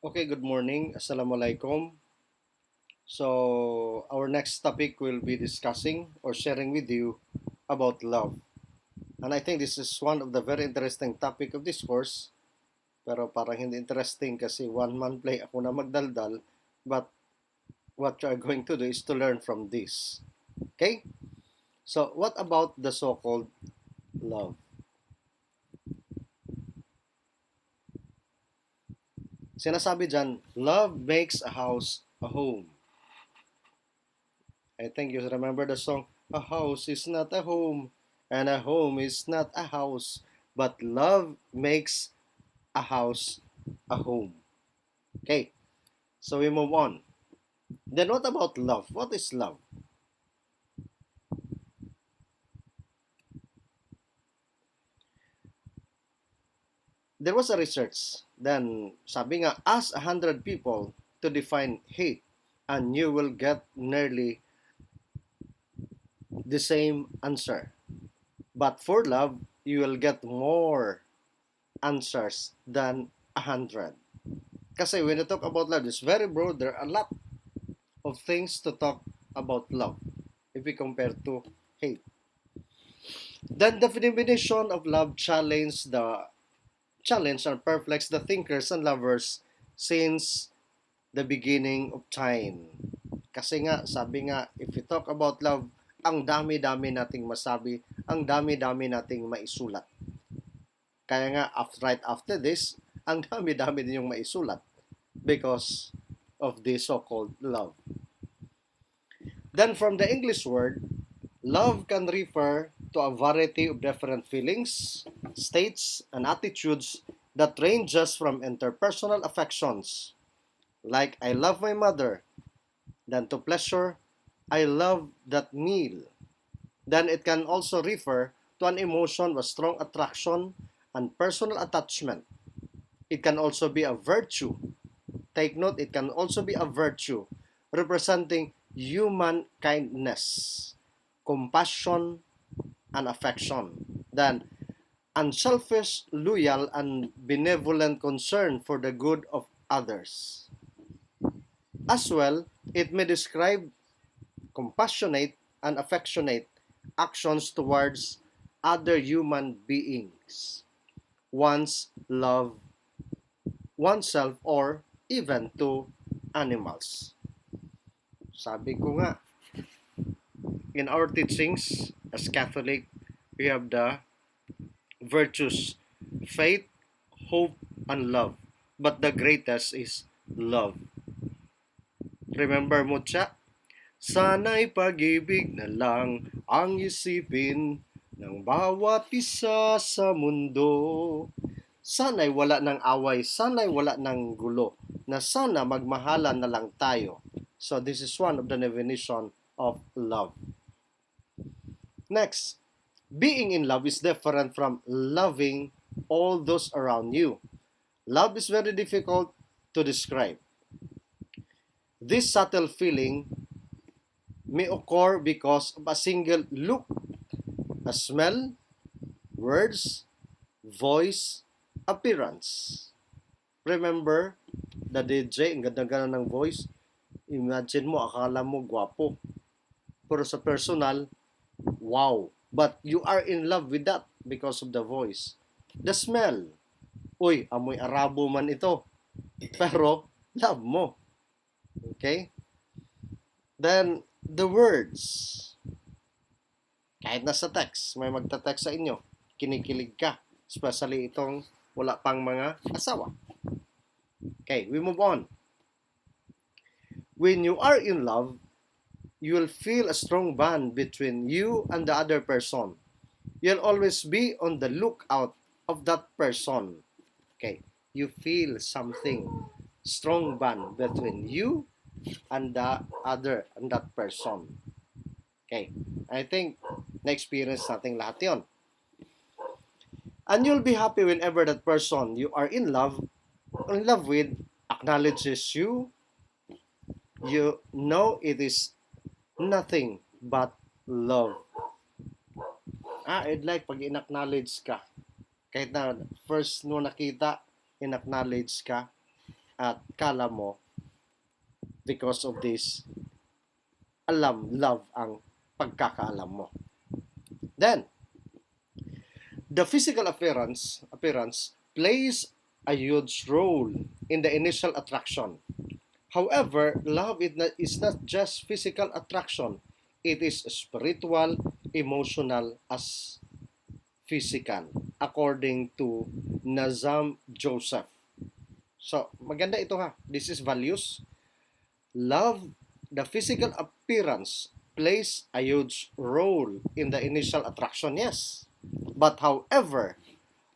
Okay, good morning. Assalamualaikum. So, our next topic will be discussing or sharing with you about love. And I think this is one of the very interesting topic of this course. Pero parang hindi interesting kasi one man play ako na magdaldal. But what you are going to do is to learn from this. Okay? So, what about the so-called love? Sinasabi dyan, love makes a house a home. I think you remember the song, A house is not a home, and a home is not a house, but love makes a house a home. Okay, so we move on. Then what about love? What is love? There was a research. Then sabi nga, ask 100 people to define hate and you will get nearly the same answer. But for love, you will get more answers than 100. Kasi when you talk about love, it's very broad. There are a lot of things to talk about love if we compare to hate. Then the definition of love challenge and perplex the thinkers and lovers since the beginning of time. Kasi nga, sabi nga, if we talk about love, ang dami-dami nating masabi, ang dami-dami nating maisulat. Kaya nga, right after this, ang dami-dami din yung maisulat because of the so-called love. Then from the English word, love can refer to a variety of different feelings, states, and attitudes that ranges from interpersonal affections, like I love my mother, then to pleasure, I love that meal. Then it can also refer to an emotion of strong attraction and personal attachment. It can also be a virtue. Take note, it can also be a virtue representing human kindness, compassion, and affection. Then, unselfish, loyal, and benevolent concern for the good of others. As well, it may describe compassionate and affectionate actions towards other human beings, one's love, oneself, or even to animals. Sabi ko nga, in our teachings as Catholic, we have the virtues faith, hope, and love. But the greatest is love. Remember mo siya? Sana'y pag-ibig na lang ang isipin ng bawat isa sa mundo. Sana'y wala ng away, sana'y wala ng gulo, na sana magmahalan na lang tayo. So this is one of the definition of love. Next, being in love is different from loving all those around you. Love is very difficult to describe. This subtle feeling may occur because of a single look, a smell, words, voice, appearance. Remember, the DJ, ang ganda-ganda ng voice. Imagine mo, akala mo gwapo. Pero sa personal, wow. But you are in love with that because of the voice. The smell. Uy, amoy Arabo man ito. Pero, love mo. Okay? Then, the words. Kahit nasa text, may magta-text sa inyo, kinikilig ka. Especially itong wala pang mga asawa. Okay, we move on. When you are in love, you will feel a strong bond between you and the other person. You'll always be on the lookout of that person. Okay, you feel something strong bond between you and the other and that person. Okay, I think na-experience natin lahat yon. And you'll be happy whenever that person you are in love with acknowledges you. You know it is nothing but love. I'd like pag in-acknowledge ka. Kahit na first no nakita, in-acknowledge ka. At kala mo, because of this, love ang pagkakaalam mo. Then, the physical appearance plays a huge role in the initial attraction. However, love is not just physical attraction. It is spiritual, emotional as physical, according to Nazam Joseph. So, maganda ito ha. This is values. Love, the physical appearance, plays a huge role in the initial attraction, yes. But however,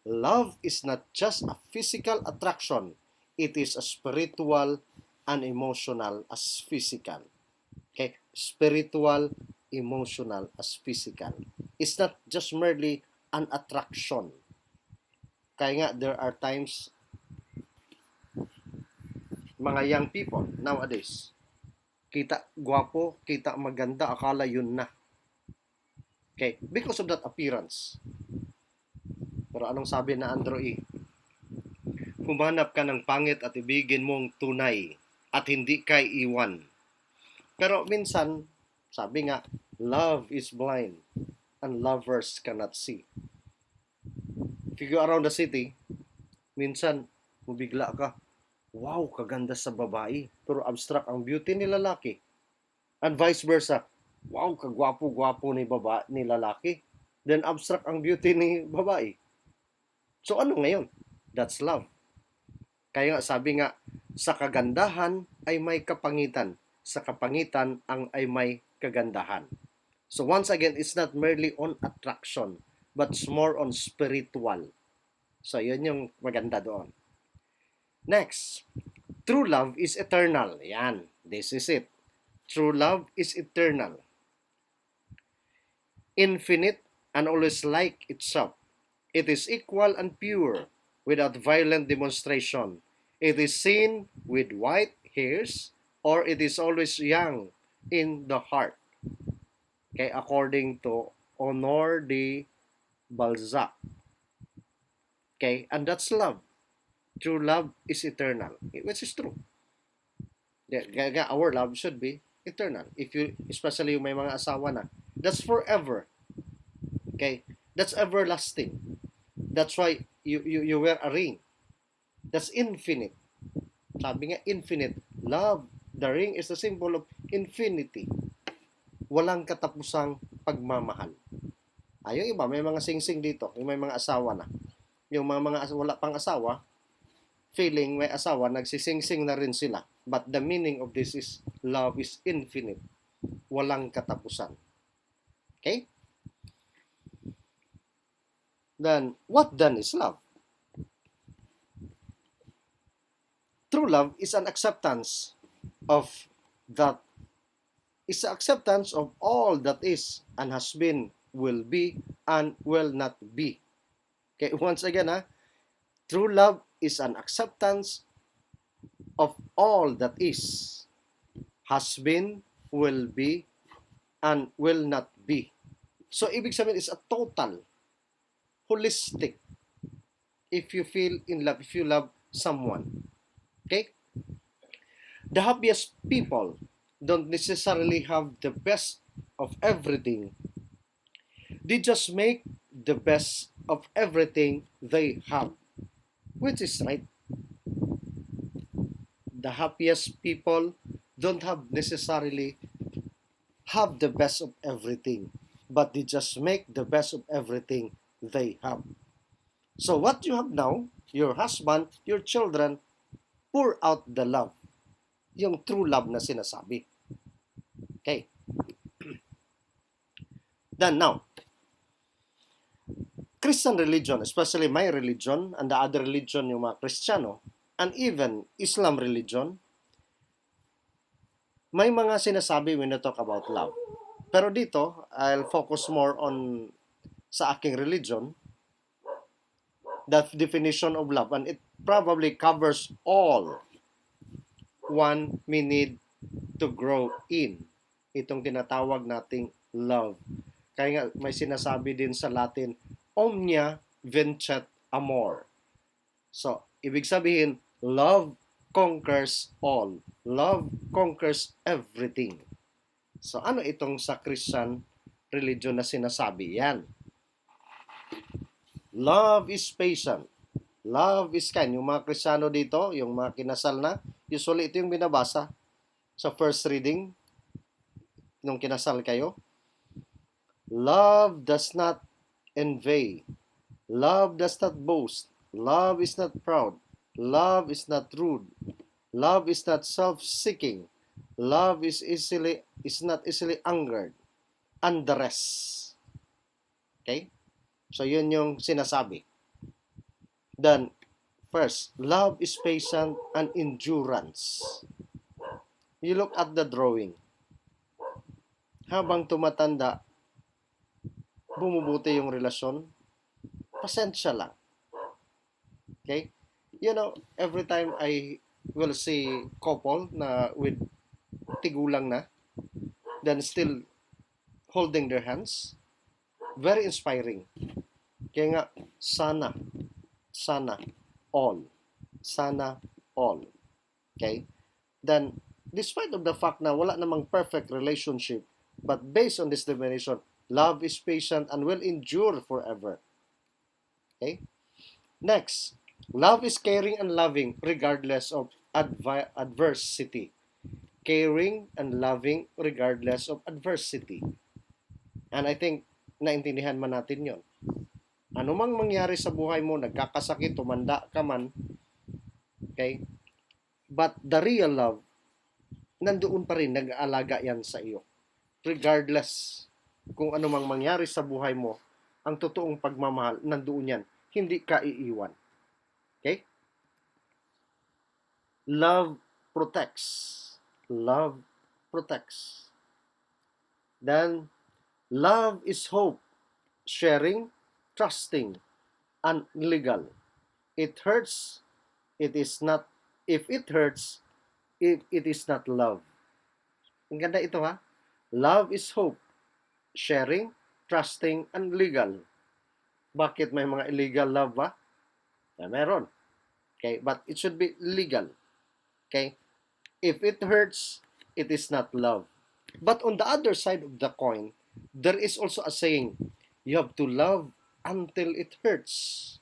love is not just a physical attraction. It is a spiritual and emotional as physical. Okay? Spiritual, emotional as physical. It's not just merely an attraction. Kaya nga, there are times mga young people nowadays, kita gwapo, kita maganda, akala yun na. Okay? Because of that appearance. Pero anong sabi na Andrew E? Humanap ka ng pangit at ibigin mong tunay at hindi ka iwan. Pero minsan, sabi nga, love is blind and lovers cannot see. If you go around the city, minsan, mabigla ka, wow, kaganda sa babae, pero abstract ang beauty ni lalaki. And vice versa, wow, kagwapo-gwapo ni lalaki, then abstract ang beauty ni babae. So ano ngayon? That's love. Kaya nga sabi nga, sa kagandahan ay may kapangitan. Sa kapangitan ay may kagandahan. So once again, it's not merely on attraction, but it's more on spiritual. So yun yung maganda doon. Next, true love is eternal. Yan, this is it. True love is eternal. Infinite and always like itself. It is equal and pure, without violent demonstration. It is seen with white hairs, or it is always young in the heart. Okay, according to Honor de Balzac. Okay, and that's love. True love is eternal, which is true. Our love should be eternal. If you, especially yung may mga asawa na, that's forever. Okay, that's everlasting. That's why you wear a ring. That's infinite. Sabi nga, infinite. Love, the ring is the symbol of infinity. Walang katapusang pagmamahal. Yung iba, may mga sing-sing dito. Yung may mga asawa na. Yung mga wala pang asawa, feeling may asawa, nagsising-sing na rin sila. But the meaning of this is, love is infinite. Walang katapusan. Okay? Then, what then is love? True love is an acceptance of that, is acceptance of all that is and has been, will be, and will not be. Okay, once again, true love is an acceptance of all that is, has been, will be, and will not be. So, ibig sabihin is a total, holistic, if you feel in love, if you love someone. Okay? The happiest people don't necessarily have the best of everything. They just make the best of everything they have. Which is right. The happiest people don't have necessarily have the best of everything, but they just make the best of everything they have. So what you have now, your husband, your children, pour out the love. Yung true love na sinasabi. Okay. Then now, Christian religion, especially my religion and the other religion, yung mga Kristiyano, and even Islam religion, may mga sinasabi when we talk about love. Pero dito, I'll focus more on sa aking religion, that definition of love, and it probably covers all one we need to grow in. Itong tinatawag nating love. Kaya nga may sinasabi din sa Latin, omnia vincet amor. So, ibig sabihin, love conquers all. Love conquers everything. So ano itong sa Christian religion na sinasabi? Yan. Love is patient. Love is kind. Yung mga Kristiyano dito, yung mga kinasal na, usually ito yung binabasa sa first reading nung kinasal kayo. Love does not envy. Love does not boast. Love is not proud. Love is not rude. Love is not self-seeking. Love is not easily angered. And the rest. Okay? So yun yung sinasabi. Then, first, love is patient and endurance. You look at the drawing. Habang tumatanda, bumubuti yung relasyon, pasensya lang. Okay? You know, every time I will see couple na with tigulang na, then still holding their hands, very inspiring. Kaya nga, sana all. Sana all. Okay? Then, despite of the fact na wala namang perfect relationship, but based on this definition, love is patient and will endure forever. Okay? Next, love is caring and loving regardless of adversity. Caring and loving regardless of adversity. And I think naintindihan man natin yon. Ano mang mangyari sa buhay mo, nagkakasakit, tumanda ka man, okay? But the real love, nandoon pa rin, nag-aalaga yan sa iyo. Regardless kung ano mang mangyari sa buhay mo, ang totoong pagmamahal, nandoon yan. Hindi ka iiwan. Okay? Love protects. Love protects. Then, love is hope, sharing, trusting, and legal. It hurts, it is not, if it hurts, it is not love. Ang ganda ito ha. Love is hope, sharing, trusting, and legal. Bakit may mga illegal love ba? Meron. Okay, but it should be legal. Okay? If it hurts, it is not love. But on the other side of the coin, there is also a saying, you have to love until it hurts.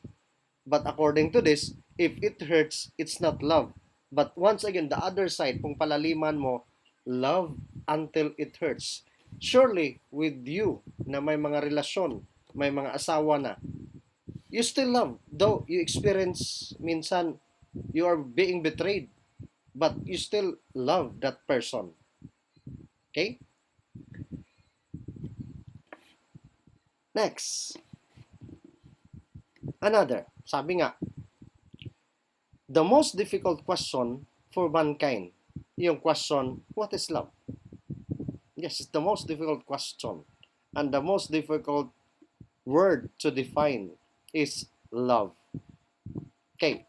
But according to this, if it hurts, it's not love. But once again, the other side, kung palaliman mo, love until it hurts. Surely, with you, na may mga relasyon, may mga asawa na, you still love. Though you experience, minsan, you are being betrayed. But you still love that person. Okay? Next. Another, sabi nga, the most difficult question for mankind, yung question, what is love? Yes, it's the most difficult question. And the most difficult word to define is love. Okay,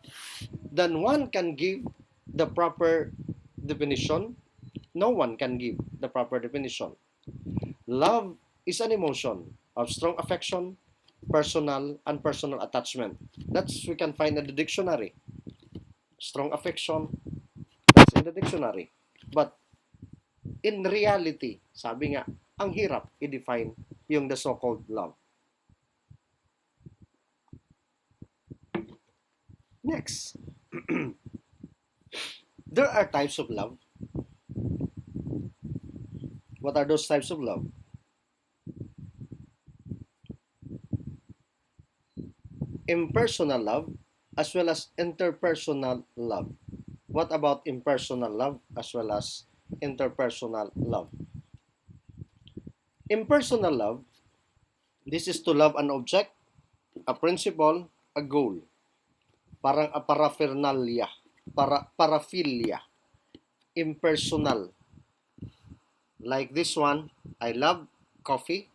then one can give the proper definition. No one can give the proper definition. Love is an emotion of strong affection, personal and personal attachment. That's we can find in the dictionary. Strong affection, that's in the dictionary. But in reality, sabi nga, ang hirap i-define yung the so-called love. Next. There are types of love. What are those types of love? Impersonal love as well as interpersonal love. What about impersonal love as well as interpersonal love? Impersonal love, this is to love an object, a principle, a goal. Parang a paraphernalia, paraphilia. Impersonal. Like this one, I love coffee,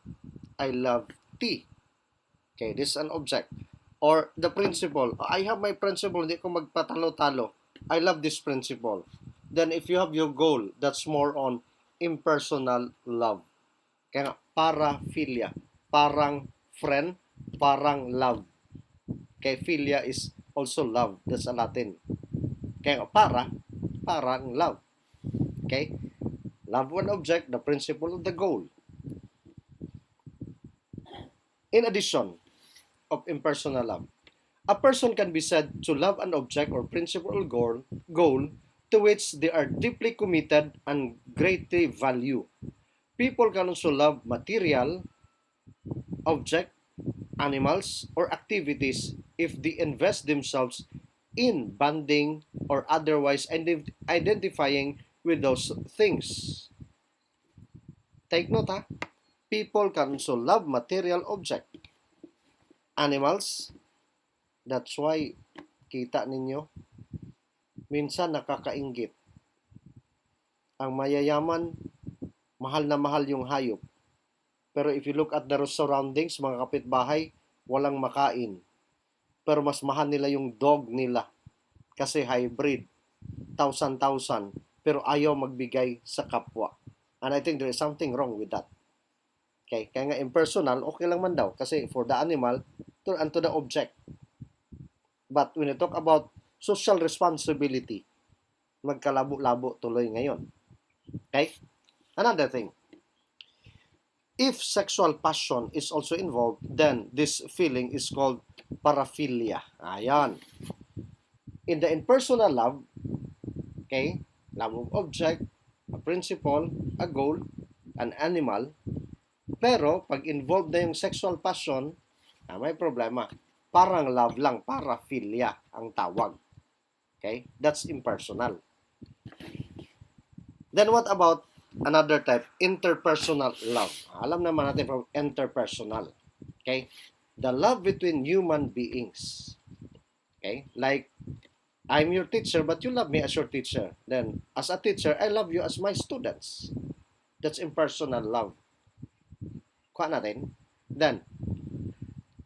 I love tea. Okay, this is an object. Or the principle, I have my principle, hindi ko magpatalo-talo. I love this principle. Then if you have your goal, that's more on impersonal love. Kaya paraphilia, parang friend, parang love. Okay, philia is also love. That's a Latin. Kaya para ang love. Okay? Love one object, the principle of the goal. In addition of impersonal love, a person can be said to love an object or principle or goal to which they are deeply committed and greatly value. People can also love material, object, animals, or activities if they invest themselves in bonding or otherwise identifying with those things. Take note ha, people can also love material object, animals. That's why kita ninyo, minsan nakakainggit. Ang mayayaman, mahal na mahal yung hayop. Pero if you look at the surroundings, mga kapitbahay, walang makain. Pero mas mahal nila yung dog nila kasi hybrid, thousand, pero ayaw magbigay sa kapwa. And I think there is something wrong with that. Okay, kaya nga impersonal, okay lang man daw kasi for the animal and to the object. But when you talk about social responsibility, magkalabo-labo tuloy ngayon. Okay? Another thing, if sexual passion is also involved, then this feeling is called paraphilia. Ayan. In the impersonal love, okay, love of object, a principle, a goal, an animal, pero pag involved na yung sexual passion, may problema. Parang love lang, paraphilia ang tawag. Okay? That's impersonal. Then what about another type? Interpersonal love. Alam naman natin from interpersonal. Okay? The love between human beings. Okay? Like, I'm your teacher, but you love me as your teacher. Then, as a teacher, I love you as my students. That's impersonal love. Kuha natin. Then,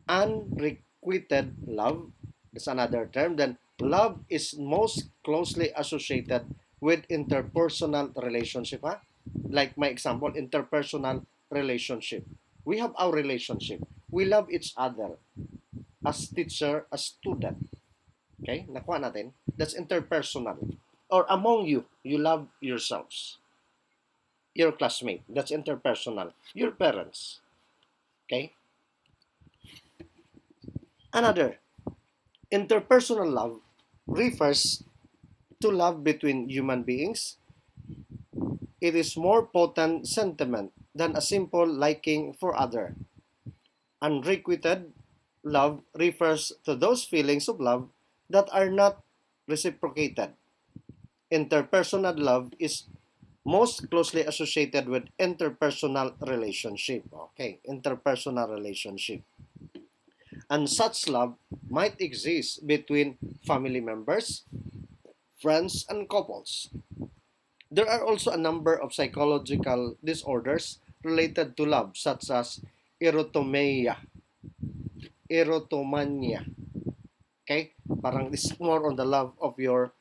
unrequited love, that's another term. Then, love is most closely associated with interpersonal relationship. Ha? Like my example, interpersonal relationship. We have our relationship. We love each other as teacher, as student. Okay? Nakuha natin. That's interpersonal. Or among you, you love yourselves. Your classmate. That's interpersonal. Your parents. Okay? Another, interpersonal love refers to love between human beings. It is more potent sentiment than a simple liking for other. Unrequited love refers to those feelings of love that are not reciprocated. Interpersonal love is most closely associated with interpersonal relationship. Okay, interpersonal relationship. And such love might exist between family members, friends, and couples. There are also a number of psychological disorders related to love, such as erotomania. Okay? Parang this is more on the love of your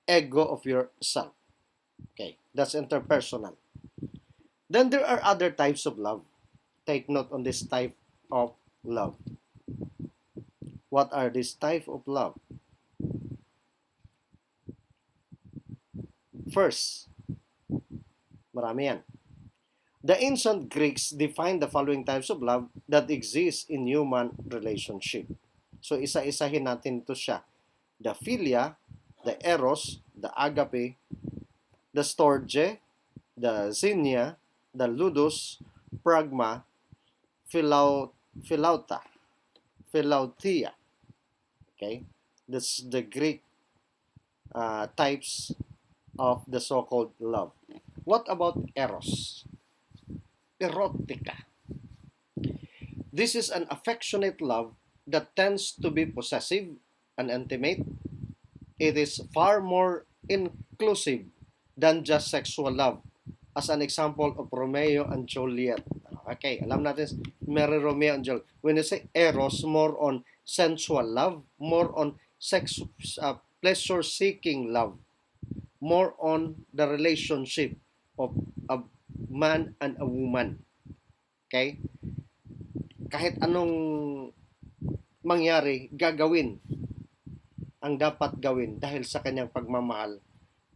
ego of yourself. Okay? That's interpersonal. Then there are other types of love. Take note on this type of love. What are these type of love? First, marami yan. The ancient Greeks defined the following types of love that exist in human relationship. So isa-isahin natin ito siya. The philia, the eros, the agape, the storge, the xenia, the ludus, pragma, philautia. Okay? That's the Greek types of the so-called love. What about eros? Erotica. This is an affectionate love that tends to be possessive and intimate. It is far more inclusive than just sexual love. As an example of Romeo and Juliet. Okay, alam natin, Mary Romeo and Juliet. When you say eros, more on sensual love, more on pleasure-seeking love, more on the relationship of a man and a woman. Okay? Kahit anong mangyari, gagawin ang dapat gawin dahil sa kanyang pagmamahal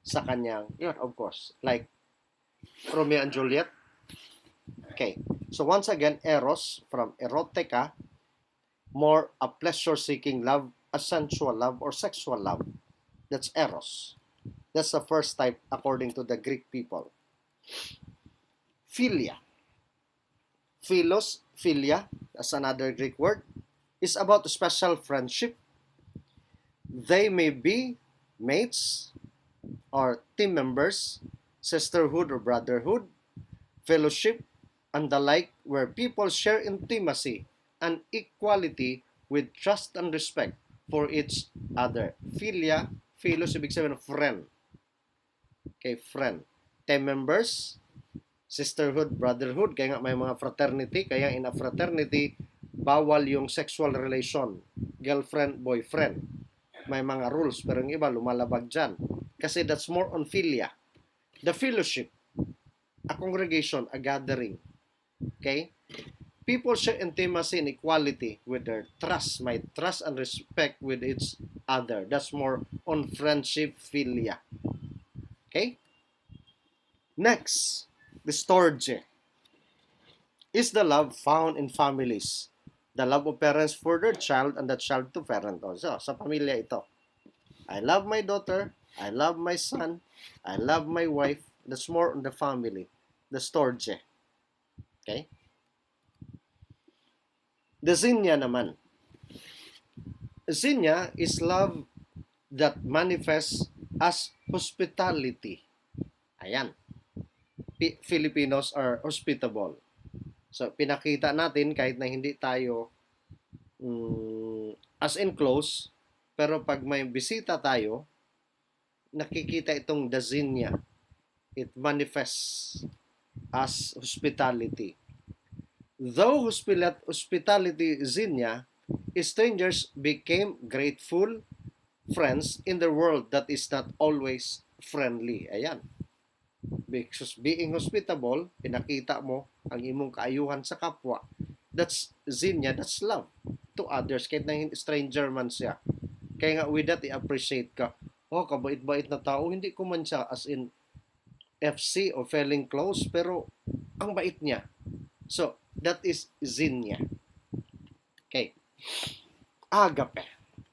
sa kanyang, yun, of course, like Romeo and Juliet. Okay, so once again, eros from erotica, more a pleasure-seeking love, a sensual love, or sexual love. That's eros. That's the first type according to the Greek people. Philia. Philos, philia, as another Greek word, is about special friendship. They may be mates or team members, sisterhood or brotherhood, fellowship, and the like, where people share intimacy and equality with trust and respect for each other. Philia, philos, ibig sabihin ng friend. Okay, friend. Team members, sisterhood, brotherhood, kaya nga may mga fraternity, kaya in a fraternity, bawal yung sexual relation, girlfriend, boyfriend. May mga rules, pero yung iba lumalabag dyan. Kasi that's more on philia. The fellowship, a congregation, a gathering. Okay? People share intimacy and equality with their trust, my trust and respect with each other. That's more on friendship, philia. Okay? Next, the storge is the love found in families. The love of parents for their child and the child to parent. So, sa pamilya ito. I love my daughter, I love my son, I love my wife. That's more on the family. The storge. Okay? The zinnia naman. Zinnia is love that manifests as hospitality. Ayan. Filipinos are hospitable. So, pinakita natin kahit na hindi tayo as in close, pero pag may bisita tayo, nakikita itong zinnia. It manifests as hospitality. Though hospitality zinnia, strangers became grateful friends in the world that is not always friendly. Ayan. Because being hospitable, pinakita mo ang imong kaayuhan sa kapwa. That's zinnia, that's love to others. Kahit na stranger man siya. Kaya nga with that, i-appreciate ka. Oh, kabait-bait na tao. Hindi ko man siya as in FC o feeling close, pero ang bait niya. So, that is zinnia. Okay. Agape.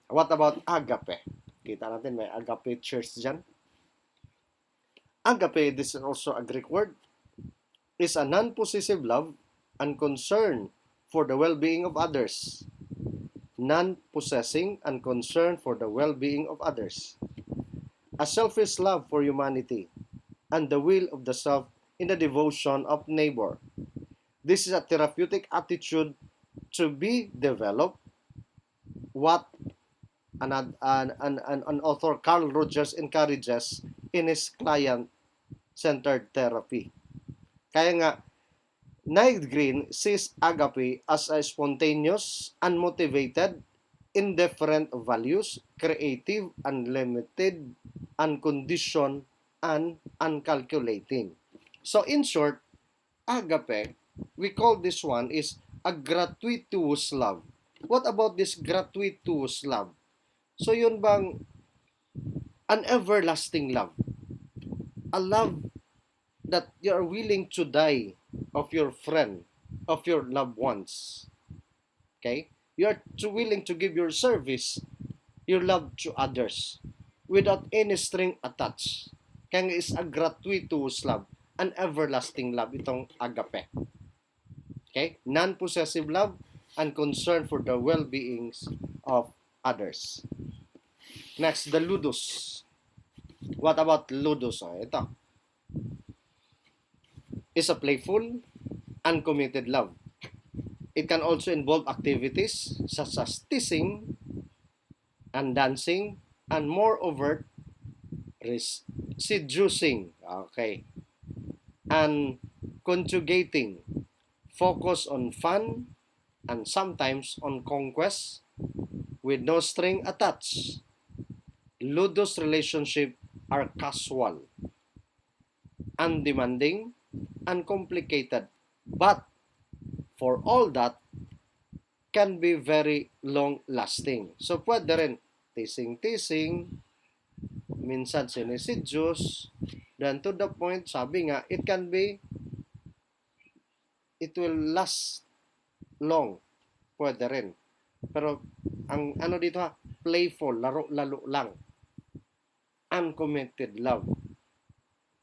What about agape? Kita natin may agape church dyan. Agape, this is also a Greek word, is a non-possessive love and concern for the well-being of others. Non-possessing and concern for the well-being of others. A selfish love for humanity and the will of the self in the devotion of neighbor. This is a therapeutic attitude to be developed. What an author, Carl Rogers, encourages in his client-centered therapy. Kaya nga, Night Green sees agape as a spontaneous, unmotivated, indifferent values, creative, unlimited, unconditioned, and uncalculating. So in short, agape, we call this one is a gratuitous love. What about this gratuitous love? So yun bang an everlasting love? A love that you are willing to die of your friend, of your loved ones. Okay? You are willing to give your service, your love to others without any string attached. Kaya is a gratuitous love, an everlasting love, itong agape. Okay? Non-possessive love and concern for the well-beings of others. Next, the ludus. What about ludus? Ito. Is a playful, uncommitted love. It can also involve activities such as teasing and dancing and more overt seducing. Okay. And conjugating. Focus on fun and sometimes on conquest with no string attached. Ludus relationships are casual, undemanding, and complicated, but for all that can be very long-lasting. So pwede rin Tising-tising, minsan sinisidyos, then to the point, sabi nga, it will last long. Pwede rin. Pero, ang ano dito ha, playful, laro-lalo lang. Uncommitted love.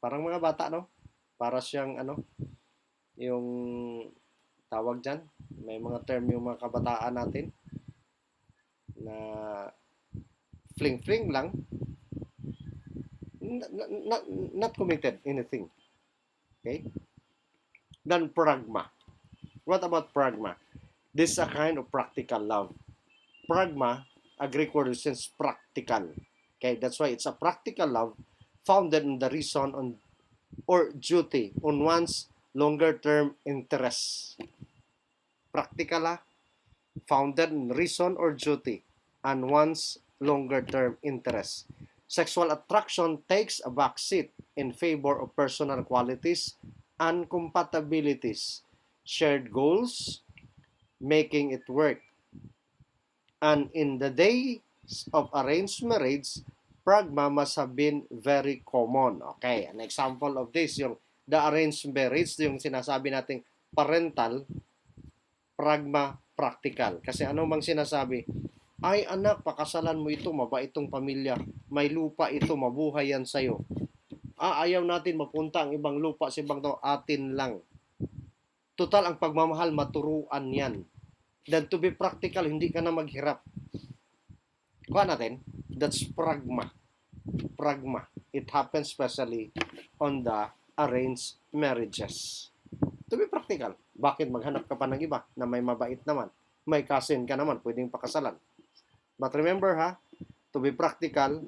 Parang mga bata, no? Para siyang, yung tawag dyan, may mga term yung mga kabataan natin na fling-fling lang, not committed anything. Okay? Then pragma. What about pragma? This is a kind of practical love. Pragma, a Greek word since practical. Okay, that's why it's a practical love founded in the reason on or duty on one's longer-term interests. Practical, founded in reason or duty on one's longer-term interests. Sexual attraction takes a backseat in favor of personal qualities and compatibilities, shared goals, making it work. And in the days of arranged marriage, pragma must have been very common. Okay, an example of this, yung the arranged marriage, yung sinasabi nating parental, pragma, practical. Kasi ano mang sinasabi, ay anak, pakasalan mo ito, mabait itong pamilya, may lupa ito, mabuhay yan sa'yo. Ayaw natin mapunta ang ibang lupa sa ibang tao, atin lang. Total, ang pagmamahal, maturuan yan. Then to be practical, hindi ka na maghirap. Kuha natin, that's pragma. Pragma. It happens especially on the arranged marriages. To be practical. Bakit maghanap ka pa ng iba na may mabait naman? May cousin ka naman, pwedeng pakasalan. But remember to be practical,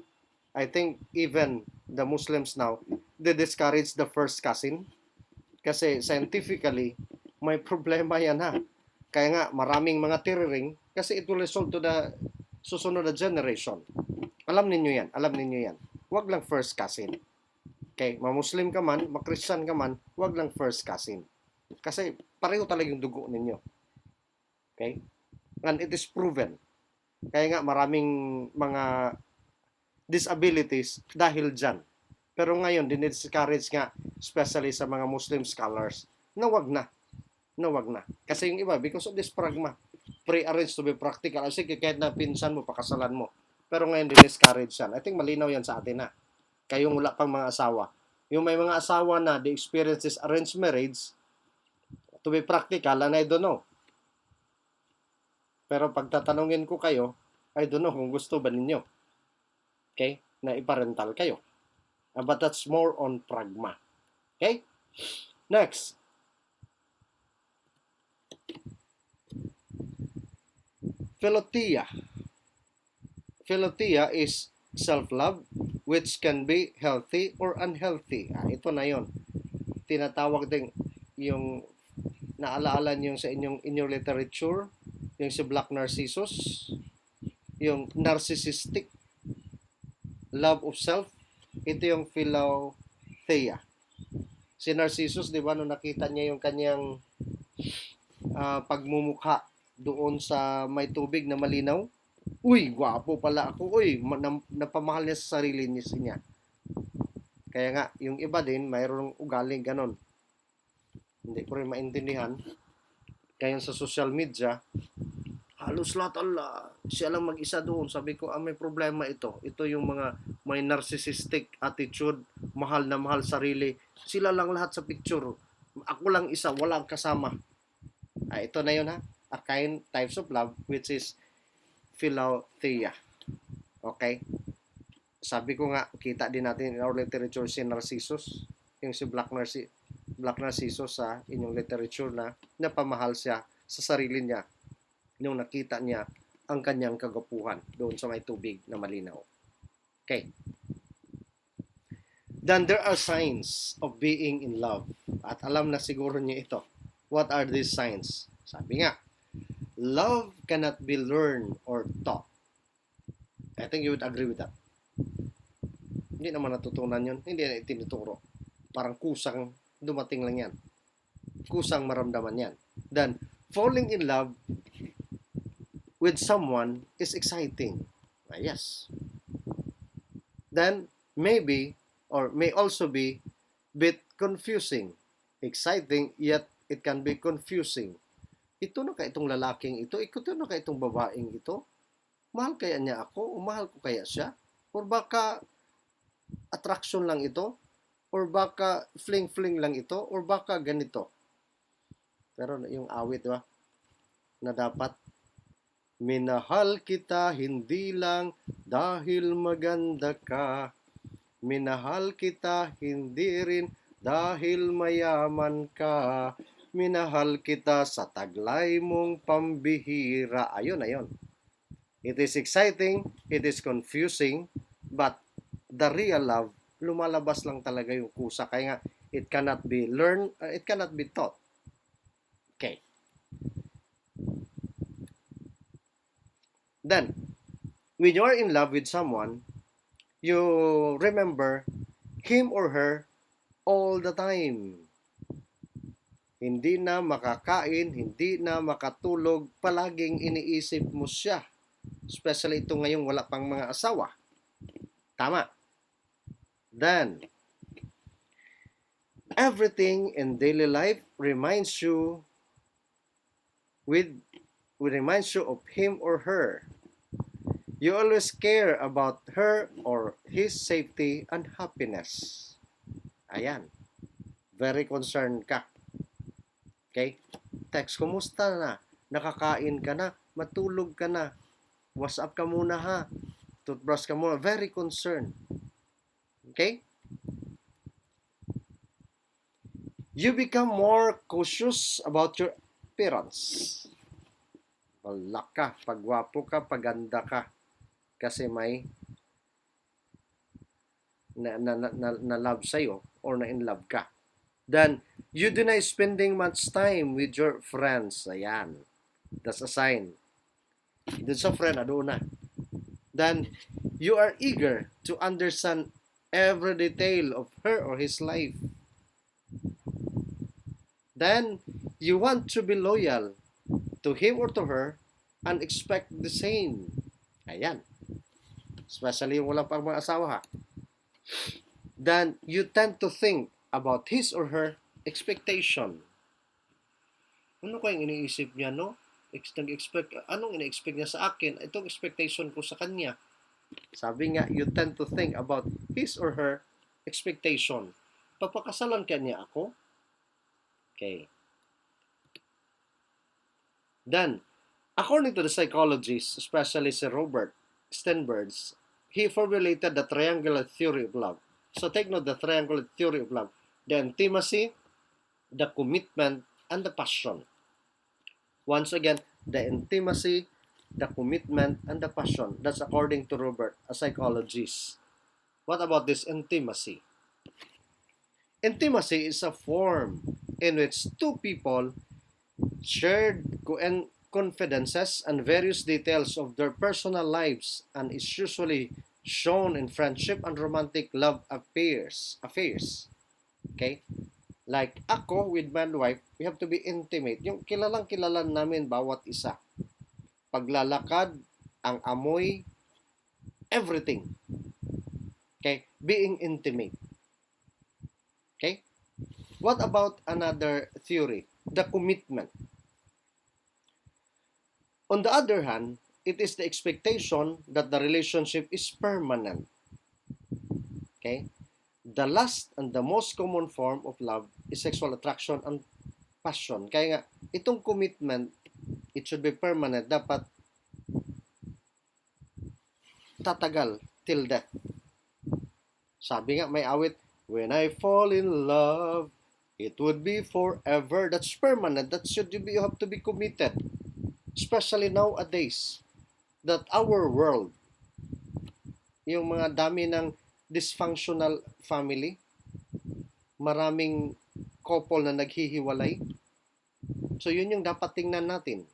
I think even the Muslims now, they discourage the first cousin. Kasi scientifically, may problema yan Kaya nga, maraming mga tiriring kasi it will result to the susunod na generation. Alam ninyo yan. Huwag lang first cousin. Okay, ma-Muslim ka man, ma-Christian ka man, huwag lang first cousin. Kasi pareho talaga yung dugo ninyo. Okay? And it is proven. Kaya nga, maraming mga disabilities dahil dyan. Pero ngayon, dinidiscourage nga, especially sa mga Muslim scholars, na wag na. Kasi yung iba, because of this pragma, pre-arranged to be practical. Sige, kahit na pinsan mo, pakasalan mo. Pero ngayon, dinidiscourage yan. I think malinaw yan sa atin Kayong wala pang mga asawa. Yung may mga asawa na, they experience this arranged marriage, to be practical, and I don't know. Pero pagtatanungin ko kayo, I don't know kung gusto ba ninyo. Okay? Na iparental kayo. But that's more on pragma. Okay? Next. Philotia. Philotia is self-love which can be healthy or unhealthy. Ito na yon. Tinatawag din yung naalaala niyo sa inyong literature, yung si Black Narcissus, yung narcissistic love of self, ito yung philothea. Si Narcissus, di ba, nung nakita niya yung kanyang pagmumukha doon sa may tubig na malinaw, uy, gwapo pala ako, uy, napamahal niya sa sarili niya. Kaya nga, yung iba din, mayroong ugaling ganon. Hindi ko rin maintindihan. Kaya sa social media, halos lahat siya lang mag-isa doon. Sabi ko, may problema ito. Ito yung mga may narcissistic attitude, mahal na mahal sarili. Sila lang lahat sa picture. Ako lang isa, walang kasama. Ito na yun A kind types of love which is philothea. Okay? Sabi ko nga, kita din natin in our literature si Narcissus, yung si Black Narcissus sa inyong literature na napamahal siya sa sarili niya nung nakita niya ang kanyang kagapuhan doon sa may tubig na malinaw. Okay. Then there are signs of being in love. At alam na siguro niyo ito. What are these signs? Sabi nga, love cannot be learned or taught. I think you would agree with that. Hindi naman natutunan yun. Hindi na itinuturo. Parang kusang dumating lang yan. Kusang maramdaman yan. Then, falling in love with someone is exciting. Yes. Then, maybe, or may also be, bit confusing. Exciting, yet it can be confusing. Ito na ka itong lalaking ito na ka itong babaeng ito. Mahal kaya niya ako? O mahal ko kaya siya? Or baka attraction lang ito? Or baka fling-fling lang ito? Or baka ganito? Pero yung awit, diba? Na dapat, minahal kita hindi lang dahil maganda ka. Minahal kita hindi rin dahil mayaman ka. Minahal kita sa taglay mong pambihira. Ayun, ayun. It is exciting, it is confusing, but the real love, lumalabas lang talaga yung kusa. Kaya nga, it cannot be learned, it cannot be taught. Okay. Then, when you are in love with someone, you remember him or her all the time. Hindi na makakain, hindi na makatulog, palaging iniisip mo siya. Especially ito ngayong wala pang mga asawa. Tama. Then, everything in daily life reminds you of him or her. You always care about her or his safety and happiness. Ayan. Very concerned ka. Okay? Text, kumusta na? Nakakain ka na? Matulog ka na? WhatsApp ka muna ha? Toothbrush ka muna? Very concerned. Okay? You become more cautious about your appearance. Wala ka, pagwapo ka, paganda ka. Kasi may na love sa'yo or na in love ka. Then, you deny spending much time with your friends. Ayan. That's a sign. Dun sa friend, na. Then, you are eager to understand every detail of her or his life. Then, you want to be loyal to him or to her and expect the same. Ayan. Especially yung walang pang mga asawa ha. Then, you tend to think about his or her expectation. Ano kayang iniisip niya, no? Anong ina-expect niya sa akin? Itong expectation ko sa kanya. Sabi nga, you tend to think about his or her expectation. Papakasalan ka niya ako? Okay. Then, according to the psychologists, especially si Robert Sternberg, he formulated the triangular theory of love. So take note the triangular theory of love. The intimacy, the commitment, and the passion. Once again, the intimacy, the commitment, and the passion. That's according to Robert, a psychologist. What about this intimacy? Intimacy is a form in which two people shared confidences and various details of their personal lives and is usually shown in friendship and romantic love affairs. Okay? Like ako with my wife, we have to be intimate. Yung kilalang-kilala namin bawat isa. Paglalakad, ang amoy, everything. Okay? Being intimate. Okay? What about another theory? The commitment. On the other hand, it is the expectation that the relationship is permanent. Okay? The last and the most common form of love is sexual attraction and passion. Kaya nga, itong commitment, it should be permanent. Dapat tatagal till death. Sabi nga, may awit, when I fall in love, it would be forever. That's permanent. You have to be committed. Especially nowadays, that our world, yung mga dami ng dysfunctional family, maraming couple na naghihiwalay. So yun yung dapat tingnan natin.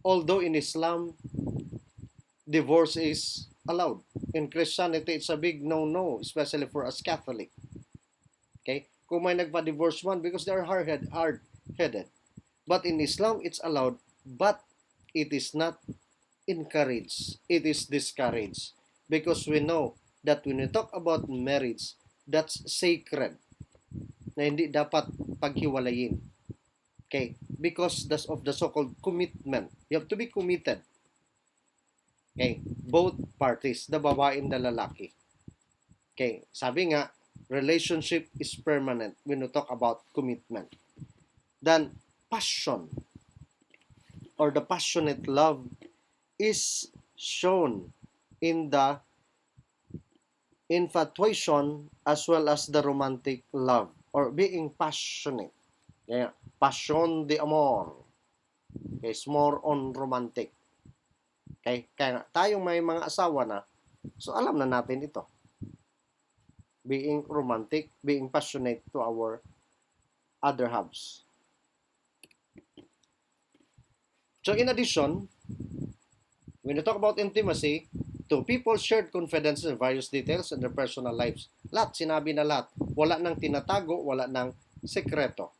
Although in Islam, divorce is allowed. In Christianity, it's a big no-no, especially for us Catholic. Okay? Kung may nagpa-divorce man, because they are hard-headed. But in Islam, it's allowed, but it is not encouraged, it is discouraged. Because we know that when we talk about marriage, that's sacred na hindi dapat paghiwalayin. Okay? Because that's of the so-called commitment. You have to be committed. Okay? Both parties, the babae and the lalaki. Okay? Sabi nga, relationship is permanent when we talk about commitment. Then, passion or the passionate love is shown in the infatuation as well as the romantic love or being passionate. Yeah. Passion de amor. Okay, it's more on romantic. Okay? Kaya tayong may mga asawa na, so alam na natin ito. Being romantic, being passionate to our other halves. So in addition, when you talk about intimacy, two people shared confidence in various details in their personal lives. Lahat, sinabi na lahat. Wala nang tinatago, wala nang sekreto.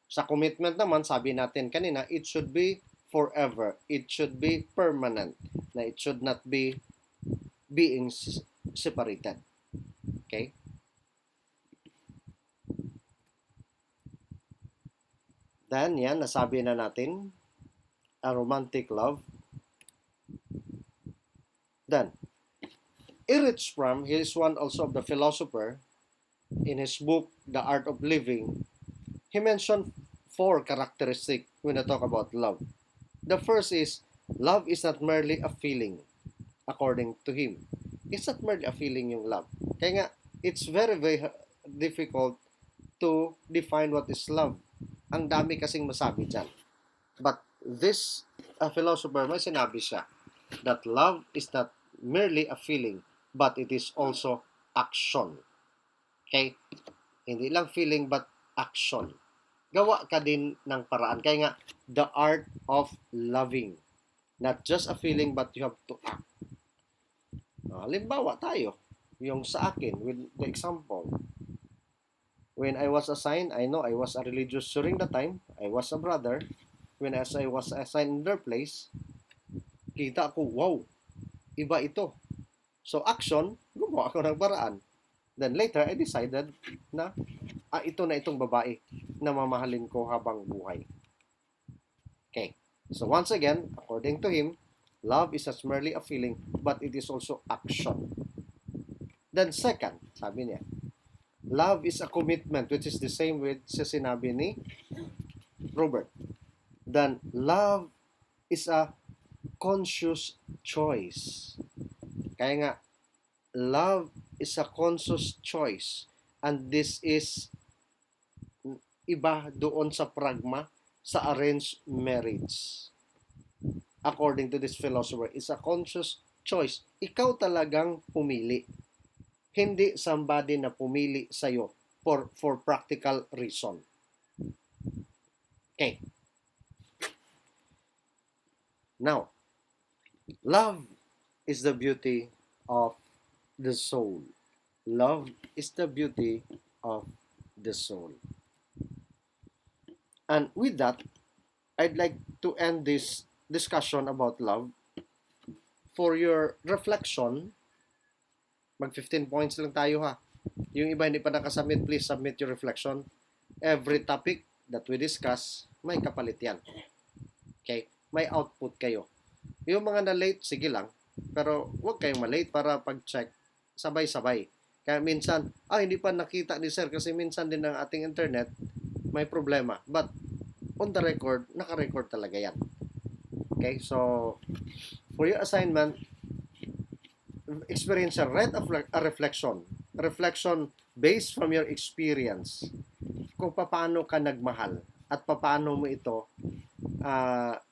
Sa commitment naman, sabi natin kanina, it should be forever. It should be permanent. Na it should not be being separated. Okay? Then, yan, nasabi na natin, a romantic love. Then, Erich Fromm, he is one also of the philosopher, in his book, The Art of Living, he mentioned 4 characteristics when I talk about love. The first is, love is not merely a feeling, according to him. It's not merely a feeling yung love. Kaya nga, it's very, very difficult to define what is love. Ang dami kasing masabi dyan. But this philosopher, may sinabi siya that love is not merely a feeling, but it is also action. Okay? Hindi lang feeling, but action. Gawa ka din ng paraan. Kaya nga, the art of loving. Not just a feeling, but you have to act. Halimbawa tayo, yung sa akin, with the example, when I was assigned, I know I was a religious during the time, I was a brother, when as I was assigned in their place, kita ko, wow, iba ito. So action, gumawa ako ng paraan. Then later, I decided na, ito na itong babae na mamahalin ko habang buhay. Okay. So once again, according to him, love is not merely a feeling, but it is also action. Then second, sabi niya, love is a commitment, which is the same with sa sinabi ni Robert. Then love is a conscious choice. Kaya nga, love is a conscious choice. And this is iba doon sa pragma, sa arranged marriage. According to this philosopher, it's a conscious choice. Ikaw talagang pumili. Hindi somebody na pumili sa'yo for practical reason. Okay. Now, love is the beauty of the soul. Love is the beauty of the soul. And with that, I'd like to end this discussion about love. For your reflection, mag 15 points lang tayo ha. Yung iba hindi pa nakasubmit, please submit your reflection. Every topic that we discuss, may kapalit yan. Okay? May output kayo. Yung mga na-late, sige lang. Pero huwag kayong ma-late para pag-check sabay-sabay. Kaya minsan, hindi pa nakita ni sir kasi minsan din ng ating internet may problema. But on the record, naka-record talaga yan. Okay, so for your assignment, experience write a reflection. Reflection based from your experience. Kung paano ka nagmahal at paano mo ito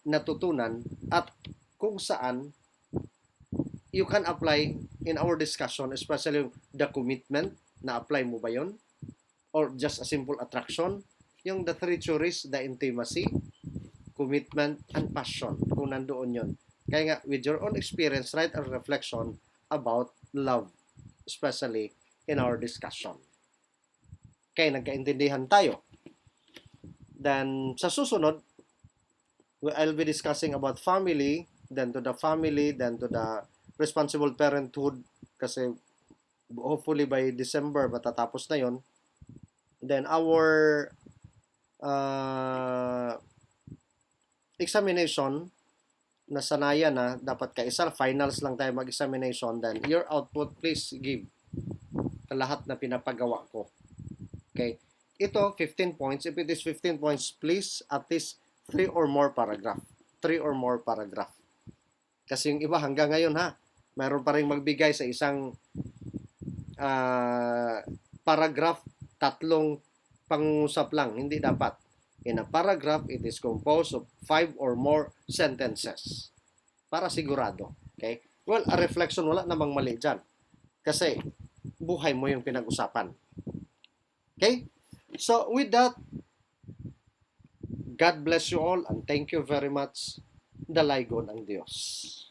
natutunan at kung saan you can apply in our discussion, especially the commitment, na-apply mo ba yon? Or just a simple attraction? Yung the 3 theories, the intimacy, commitment, and passion, kung nandoon yon. Kaya nga, with your own experience, write a reflection about love, especially in our discussion. Okay, nagkaintindihan tayo. Then, sa susunod, I'll be discussing about family, then to the family, then to the responsible parenthood, kasi hopefully by December matatapos na yon. Then our examination, nasanayan na, dapat kaisa, finals lang tayo mag-examination, then your output, please give lahat na pinapagawa ko. Okay? Ito, 15 points. If it is 15 points, please at least 3 or more paragraph. 3 or more paragraph. Kasi yung iba hanggang ngayon mayroon pa rin magbigay sa isang paragraph, 3 pangungusap lang. Hindi dapat. In a paragraph, it is composed of 5 or more sentences. Para sigurado. Okay? Well, a reflection, wala namang mali dyan. Kasi, buhay mo yung pinag-usapan. Okay? So, with that, God bless you all and thank you very much. Dalaygon ang Diyos.